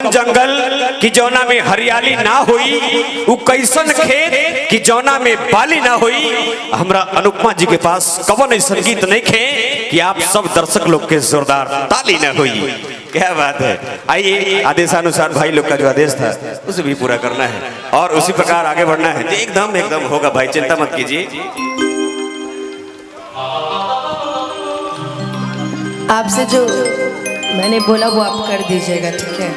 जंगल कि जौना में हरियाली ना हुई, उ कैसन खेत कि जौना में बाली ना हुई। हमरा अनुपमा जी के पास कवन ऐसा गीत नहीं खे कि आप सब दर्शक लोग के जोरदार ताली ना हुई। क्या बात है। आइए आदेशानुसार भाई लोग का जो आदेश था उसे भी पूरा करना है और उसी प्रकार आगे बढ़ना है। एकदम एकदम होगा भाई, चिंता मत कीजिए। आपसे जो मैंने बोला वो आप कर दीजिएगा, ठीक है।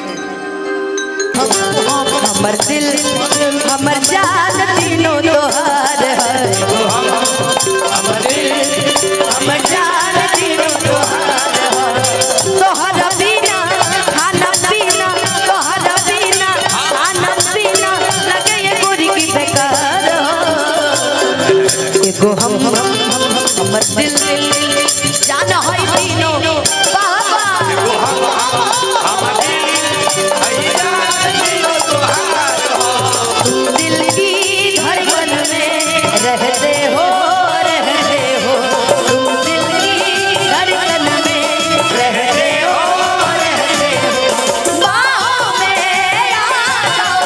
हमर दिल हमर जान तीनों तोहार है, हमर दिल हमर जान तीनों तोहार है। तोहरा बिना खाना पीना, तोहरा बिना खाना पीना लगे ये गोरी की बेकार हो। एगो हमर दिल जान है तीनों बाबा, हमर दिल दिल की धड़कन में रहते हो तुम, दिल की धड़कन में रहते हो बाहों में आ जाओ,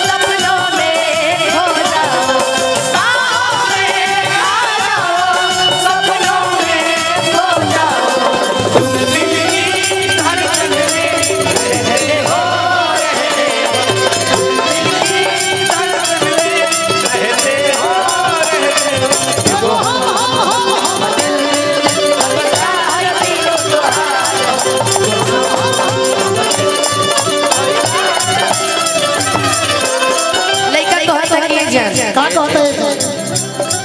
सपनों में हो जाओ, बाहों में आ जाओ, सपनों में हो जाओ, तुम दिल की धड़कन में रहते हो।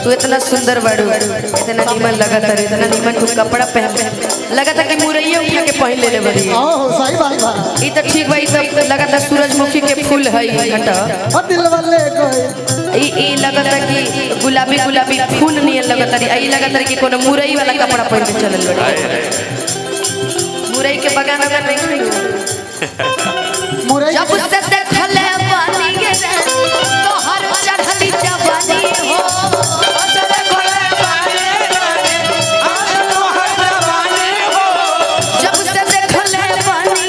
तू इतना सुंदर बड़ू, इतना नीमन लगा था, इतना नीमन तू कपड़ा पहन लगा था कि मुरैया उठा के पहन ले बड़ी। सही बात बा। ई तो ठीक भाई, सब लगा था सूरजमुखी के फूल है घटा, दिल वाले कोई ई लगा था कि गुलाबी गुलाबी फूल नहीं लगा था, ई लगा था कि कोनो मुरई वाला कपड़ा पहन के चलल बड़ी। मुरई के बगान अगर नहीं मुरई जब से देखले पानी के तो हर चढ़ली जवानी हो, जब से देखले पानी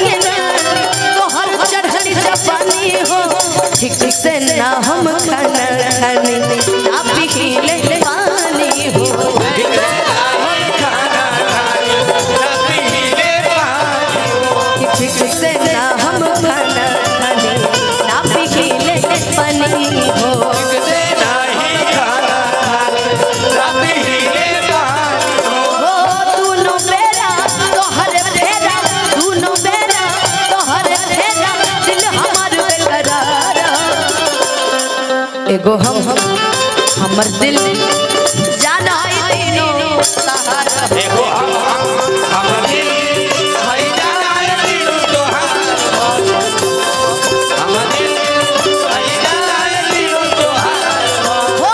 तो हर चढ़ली जवानी हो। ठीक से ना हम खाना खाने ना पीले पानी हो, ठीक से ना हम खाना खाने ना पीले पानी हो। दूनो बेरा तोहर फेरा, दूनो बेरा तोहर फेरा, दिल हमार बेकरार। एगो हमर दिल जाना है तीनों सहारा, एगो हमर दिल है जाना है तीनों तोहार, हमर दिल है जाना है तीनों तोहार। हो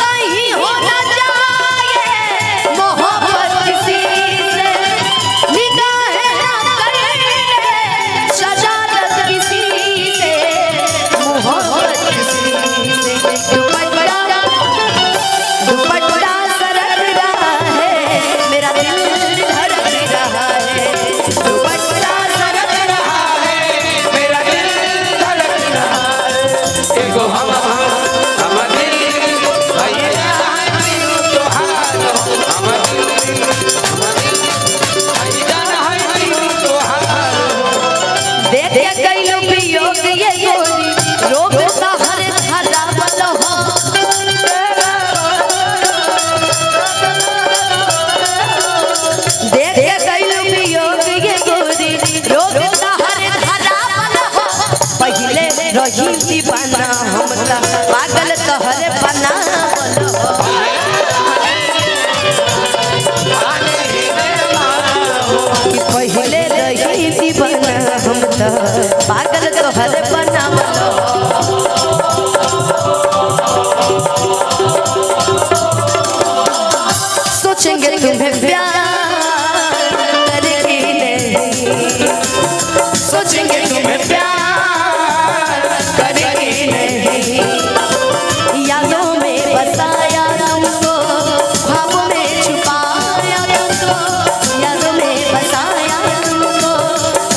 कहीं हो ना जाए मोहब्बत किसी से, निगाहें ना करे शरारत किसी से, मोहब्बत किसी से। दुपट्टा सरक रहा है, मेरा दिल धड़क रहा है, दुपट्टा सरक रहा है, मेरा दिल धड़क रहा है। एगो हमर दिल है जाना है तीनों तोहार, हमर दिल है जाना है तीनों तोहार। देख के कइलो वियोग ये गोरी रोग का हर धारा बल हो, देख के कइलो वियोग ये गोरी रोग का हर धारा बल हो। पहिले रही दीवाना हम त पागल तोहरे बनावल हो, कि पहिले रही दीवाना हम त पागल तोहरे बनावल हो। सोचेंगे तुम्हें प्यार करके नहीं, सोचेंगे तुम्हें प्यार करके नहीं, यादों में बसाया तुमको, ख्वाबों में छुपाया तुमको, यादों में बसाया तुमको,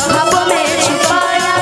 ख्वाबों में छुपाया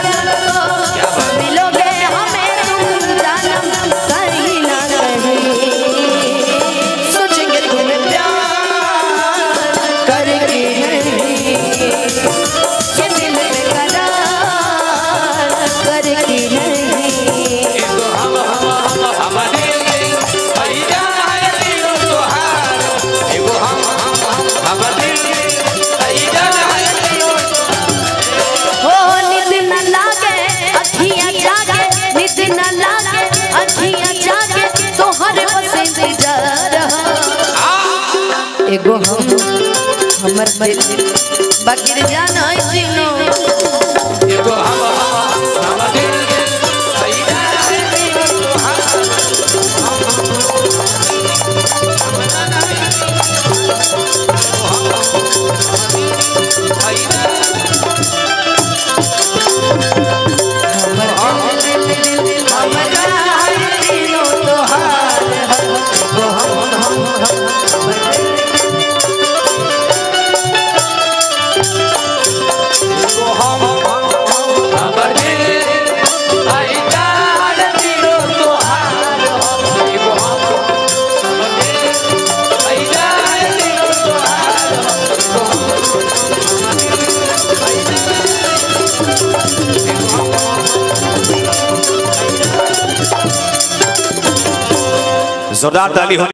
हमर दिल बकर जाना जीनो एगो हम दिल सैया है दियो तोहार जोरदार ताली हो।